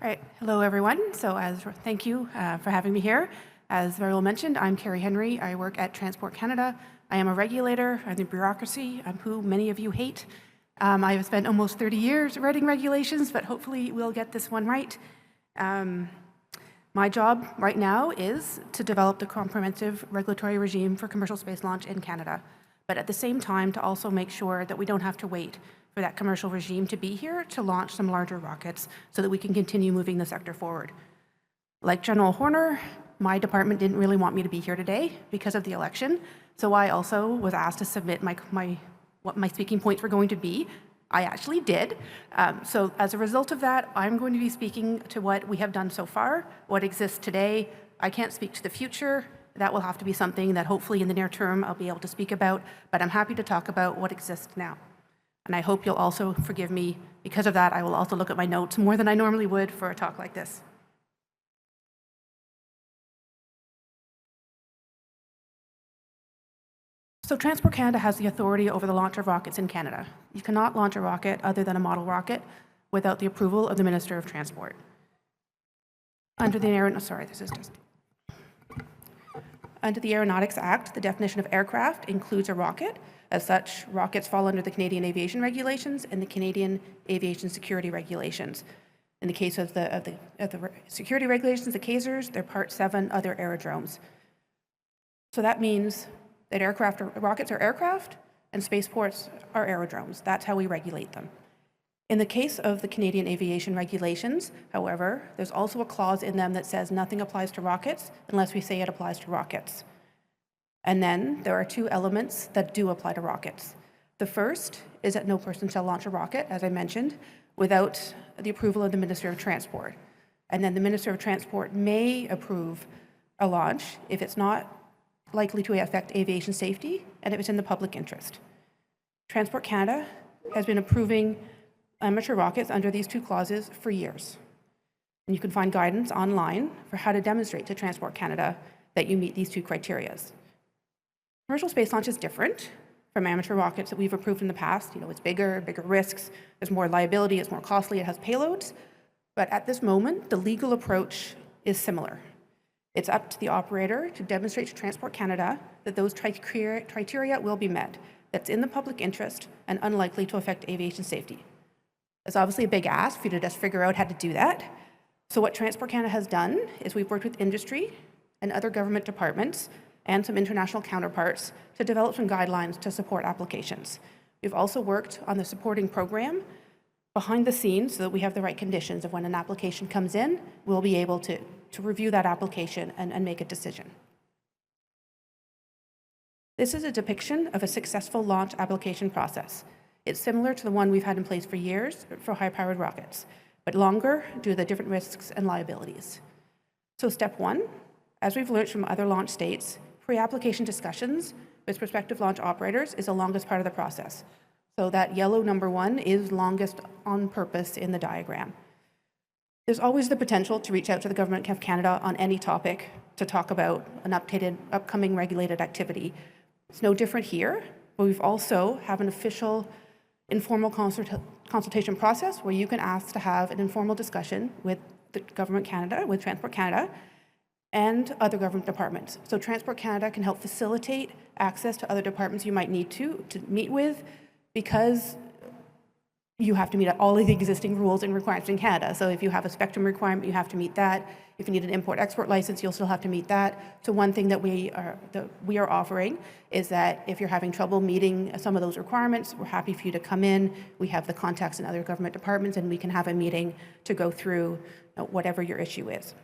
All right, hello everyone. Thank you for having me here. As very well mentioned, I'm Kerri Henry. I work at Transport Canada. I am a regulator. I'm the bureaucracy, who many of you hate. I have spent almost 30 years writing regulations, but hopefully we'll get this one right. My job right now is to develop the comprehensive regulatory regime for commercial space launch in Canada, but at the same time to also make sure that we don't have to wait for that commercial regime to be here to launch some larger rockets so that we can continue moving the sector forward. Like General Horner, my department didn't really want me to be here today because of the election, so I also was asked to submit what my speaking points were going to be. I actually did. So as a result of that, I'm going to be speaking to what we have done so far, what exists today. I can't speak to the future. That will have to be something that hopefully in the near term I'll be able to speak about, but I'm happy to talk about what exists now. And I hope you'll also forgive me. Because of that, I will also look at my notes more than I normally would for a talk like this. So Transport Canada has the authority over the launch of rockets in Canada. You cannot launch a rocket other than a model rocket without the approval of the Minister of Transport. Under the Aeronautics Act, the definition of aircraft includes a rocket. As such, rockets fall under the Canadian Aviation Regulations and the Canadian Aviation Security Regulations. In the case of the security regulations, the CASERs, they're Part 7 other aerodromes. So that means that rockets are aircraft and spaceports are aerodromes. That's how we regulate them. In the case of the Canadian Aviation Regulations, however, there's also a clause in them that says nothing applies to rockets unless we say it applies to rockets. And then there are two elements that do apply to rockets. The first is that no person shall launch a rocket, as I mentioned, without the approval of the Minister of Transport. And then the Minister of Transport may approve a launch if it's not likely to affect aviation safety and if it's in the public interest. Transport Canada has been approving amateur rockets under these two clauses for years. And you can find guidance online for how to demonstrate to Transport Canada that you meet these two criteria. Commercial space launch is different from amateur rockets that we've approved in the past. It's bigger risks, there's more liability, it's more costly, it has payloads. But at this moment, the legal approach is similar. It's up to the operator to demonstrate to Transport Canada that those criteria will be met, that's in the public interest and unlikely to affect aviation safety. It's obviously a big ask for you to just figure out how to do that. So what Transport Canada has done is we've worked with industry and other government departments and some international counterparts to develop some guidelines to support applications. We've also worked on the supporting program behind the scenes so that we have the right conditions of when an application comes in, we'll be able to review that application and make a decision. This is a depiction of a successful launch application process. It's similar to the one we've had in place for years for high-powered rockets, but longer due to the different risks and liabilities. So step one, as we've learned from other launch states, pre-application discussions with prospective launch operators is the longest part of the process. So that yellow number 1 is longest on purpose in the diagram. There's always the potential to reach out to the Government of Canada on any topic to talk about an upcoming regulated activity. It's no different here, but we've also have an official informal consultation process where you can ask to have an informal discussion with the Government Canada, with Transport Canada, and other government departments. So Transport Canada can help facilitate access to other departments you might need to meet with, because you have to meet all of the existing rules and requirements in Canada. So if you have a spectrum requirement, you have to meet that. If you need an import-export license, you'll still have to meet that. So one thing that we are offering is that if you're having trouble meeting some of those requirements, we're happy for you to come in. We have the contacts in other government departments, and we can have a meeting to go through whatever your issue is.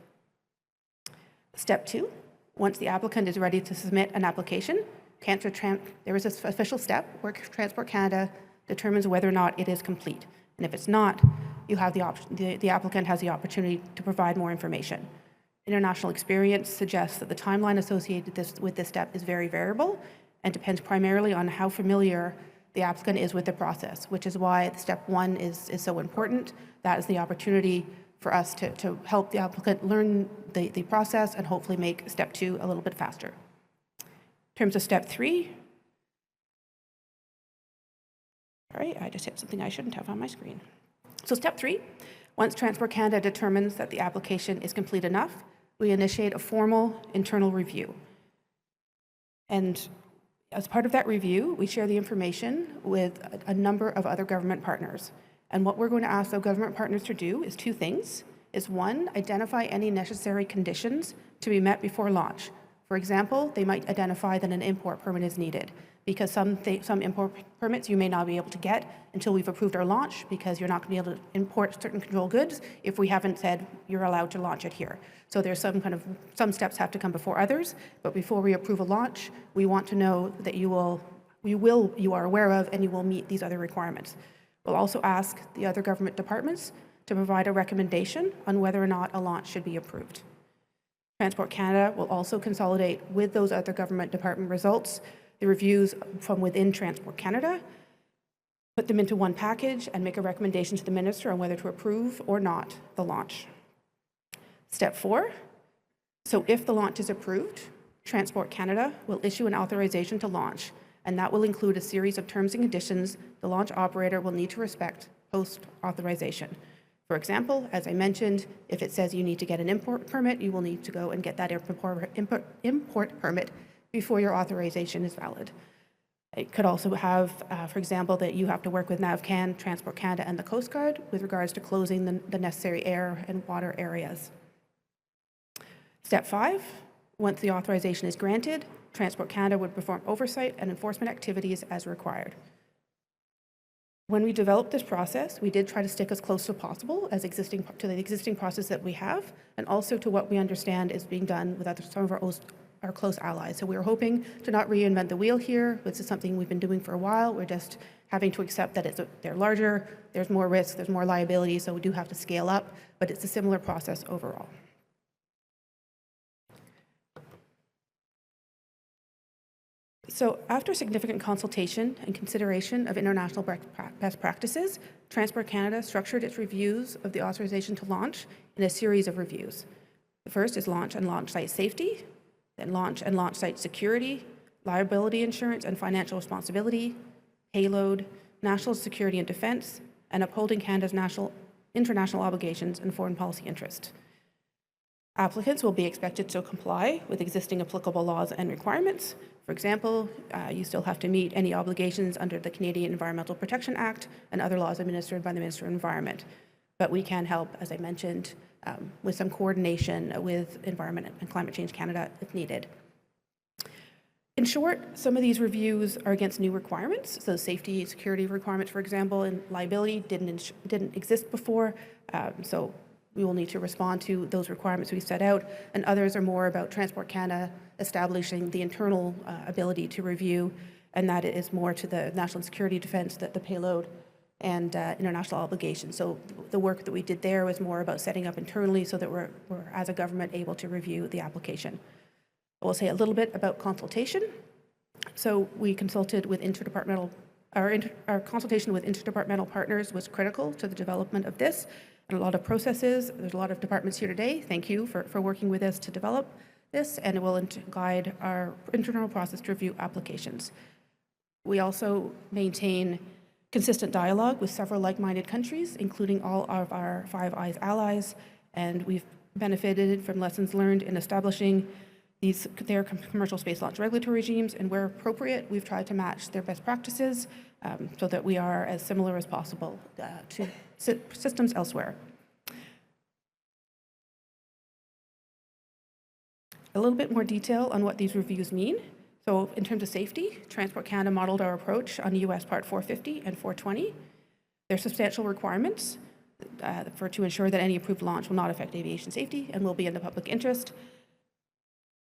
Step 2, once the applicant is ready to submit an application, there is an official step where Transport Canada determines whether or not it is complete. And if it's not, you have the applicant has the opportunity to provide more information. International experience suggests that the timeline associated with this step is very variable and depends primarily on how familiar the applicant is with the process, which is why step 1 is so important. That is the opportunity for us to help the applicant learn the process and hopefully make step 2 a little bit faster. In terms of step 3, all right, I just hit something I shouldn't have on my screen. So step 3, Once Transport Canada determines that the application is complete enough, we initiate a formal internal review. And as part of that review, we share the information with a number of other government partners. And what we're going to ask the government partners to do is two things. Is one, identify any necessary conditions to be met before launch. For example, they might identify that an import permit is needed, because some import permits you may not be able to get until we've approved our launch, because you're not going to be able to import certain controlled goods if we haven't said you're allowed to launch it here. So there's some steps have to come before others, but before we approve a launch, we want to know that you are aware of and you will meet these other requirements. We'll also ask the other government departments to provide a recommendation on whether or not a launch should be approved. Transport Canada will also consolidate with those other government department results the reviews from within Transport Canada, put them into one package, and make a recommendation to the minister on whether to approve or not the launch. Step 4, so if the launch is approved, Transport Canada will issue an authorization to launch, and that will include a series of terms and conditions the launch operator will need to respect post-authorization. For example, as I mentioned, if it says you need to get an import permit, you will need to go and get that import permit before your authorization is valid. It could also have, for example, that you have to work with NavCan, Transport Canada, and the Coast Guard with regards to closing the necessary air and water areas. Step 5, once the authorization is granted, Transport Canada would perform oversight and enforcement activities as required. When we developed this process, we did try to stick as close as possible to the existing process that we have, and also to what we understand is being done with some of our close allies. So we were hoping to not reinvent the wheel here. This is something we've been doing for a while. We're just having to accept that they're larger, there's more risk, there's more liability, so we do have to scale up, but it's a similar process overall. So after significant consultation and consideration of international best practices, Transport Canada structured its reviews of the authorization to launch in a series of reviews. The first is launch and launch site safety, then launch and launch site security, liability insurance and financial responsibility, payload, national security and defense, and upholding Canada's international obligations and foreign policy interest. Applicants will be expected to comply with existing applicable laws and requirements. For example, you still have to meet any obligations under the Canadian Environmental Protection Act and other laws administered by the Minister of Environment. But we can help, as I mentioned, with some coordination with Environment and Climate Change Canada if needed. In short, some of these reviews are against new requirements. So safety and security requirements, for example, and liability didn't exist before. So we will need to respond to those requirements we set out, and others are more about Transport Canada establishing the internal ability to review, and that is more to the national security defense, the payload, and international obligations. So the work that we did there was more about setting up internally so that we're as a government, able to review the application. I will say a little bit about consultation. So we consulted with our consultation with interdepartmental partners was critical to the development of this, and a lot of processes. There's a lot of departments here today. Thank you for working with us to develop this, and it will guide our internal process to review applications. We also maintain consistent dialogue with several like-minded countries, including all of our Five Eyes allies, and we've benefited from lessons learned in establishing their commercial space launch regulatory regimes, and where appropriate, we've tried to match their best practices so that we are as similar as possible to systems elsewhere. A little bit more detail on what these reviews mean. So in terms of safety, Transport Canada modeled our approach on US Part 450 and 420. There are substantial requirements to ensure that any approved launch will not affect aviation safety and will be in the public interest.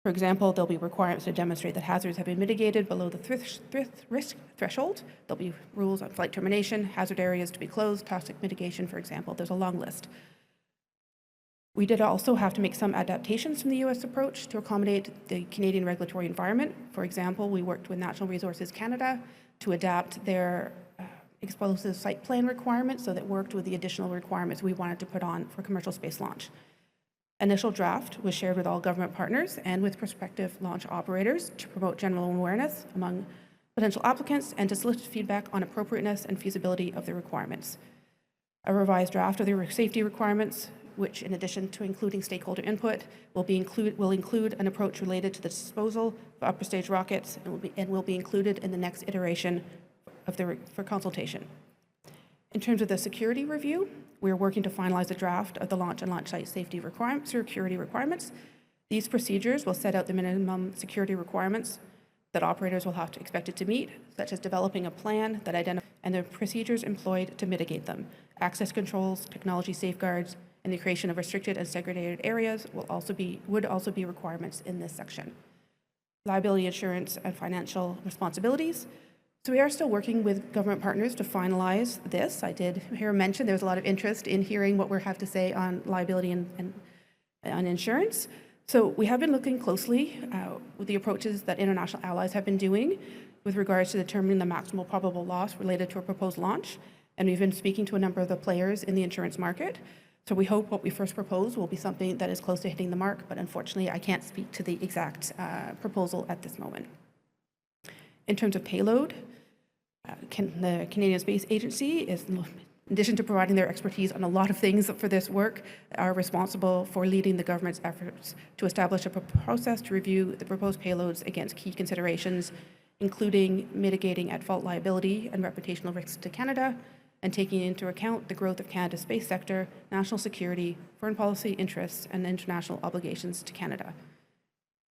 For example, there'll be requirements to demonstrate that hazards have been mitigated below the risk threshold. There'll be rules on flight termination, hazard areas to be closed, toxic mitigation, for example. There's a long list. We did also have to make some adaptations from the U.S. approach to accommodate the Canadian regulatory environment. For example, we worked with Natural Resources Canada to adapt their explosive site plan requirements so that worked with the additional requirements we wanted to put on for commercial space launch. Initial draft was shared with all government partners and with prospective launch operators to promote general awareness among potential applicants and to solicit feedback on appropriateness and feasibility of the requirements. A revised draft of the safety requirements, which in addition to including stakeholder input, will include an approach related to the disposal of upper stage rockets and will be included in the next iteration for consultation. In terms of the security review, we are working to finalize a draft of the launch and launch site safety security requirements. These procedures will set out the minimum security requirements that operators will have to expect it to meet, such as developing a plan that identifies and the procedures employed to mitigate them. Access controls, technology safeguards, and the creation of restricted and segregated areas would also be requirements in this section. Liability insurance and financial responsibilities. So we are still working with government partners to finalize this. I did hear mention there's a lot of interest in hearing what we have to say on liability and on insurance. So we have been looking closely with the approaches that international allies have been doing with regards to determining the maximal probable loss related to a proposed launch. And we've been speaking to a number of the players in the insurance market. So we hope what we first propose will be something that is close to hitting the mark, but unfortunately I can't speak to the exact proposal at this moment. In terms of payload, the Canadian Space Agency is, in addition to providing their expertise on a lot of things for this work, are responsible for leading the government's efforts to establish a process to review the proposed payloads against key considerations, including mitigating at-fault liability and reputational risks to Canada, and taking into account the growth of Canada's space sector, national security, foreign policy interests, and international obligations to Canada.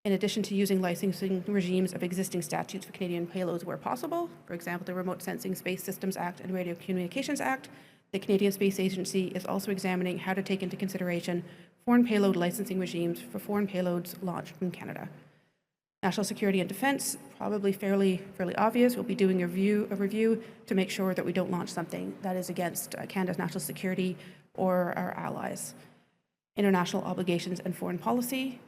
In addition to using licensing regimes of existing statutes for Canadian payloads where possible, for example, the Remote Sensing Space Systems Act and Radio Communications Act, the Canadian Space Agency is also examining how to take into consideration foreign payload licensing regimes for foreign payloads launched from Canada. National security and defense, probably fairly obvious, we'll be doing a review to make sure that we don't launch something that is against Canada's national security or our allies. International obligations and foreign policy.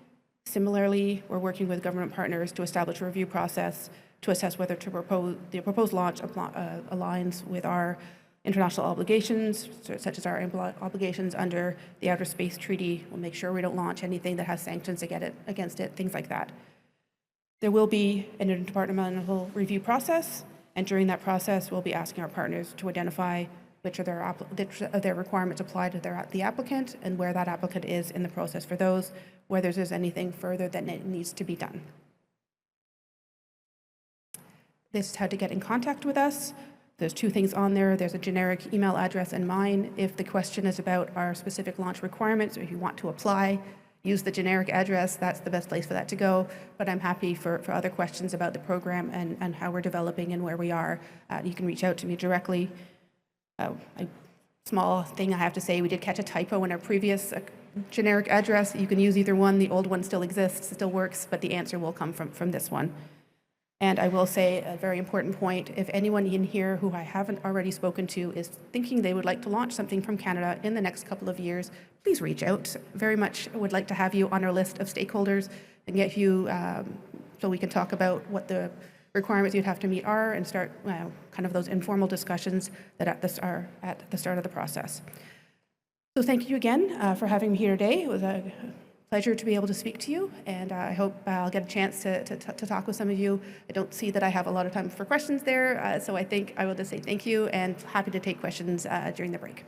Similarly, we're working with government partners to establish a review process to assess whether the proposed launch aligns with our international obligations, such as our obligations under the Outer Space Treaty. We'll make sure we don't launch anything that has sanctions against it, things like that. There will be an interdepartmental review process, and during that process, we'll be asking our partners to identify which of their requirements apply to the applicant and where that applicant is in the process for those, whether there's anything further that needs to be done. This is how to get in contact with us. There's two things on there. There's a generic email address and mine. If the question is about our specific launch requirements, or if you want to apply, use the generic address. That's the best place for that to go. But I'm happy for other questions about the program and how we're developing and where we are. You can reach out to me directly. A small thing I have to say, we did catch a typo in our previous generic address. You can use either one. The old one still exists, still works, but the answer will come from this one. And I will say a very important point, if anyone in here who I haven't already spoken to is thinking they would like to launch something from Canada in the next couple of years, please reach out. Very much would like to have you on our list of stakeholders and get you, so we can talk about what the requirements you'd have to meet are and start kind of those informal discussions that are at the start of the process. So thank you again for having me here today. It was a pleasure to be able to speak to you, and I hope I'll get a chance to talk with some of you. I don't see that I have a lot of time for questions there, so I think I will just say thank you and happy to take questions during the break.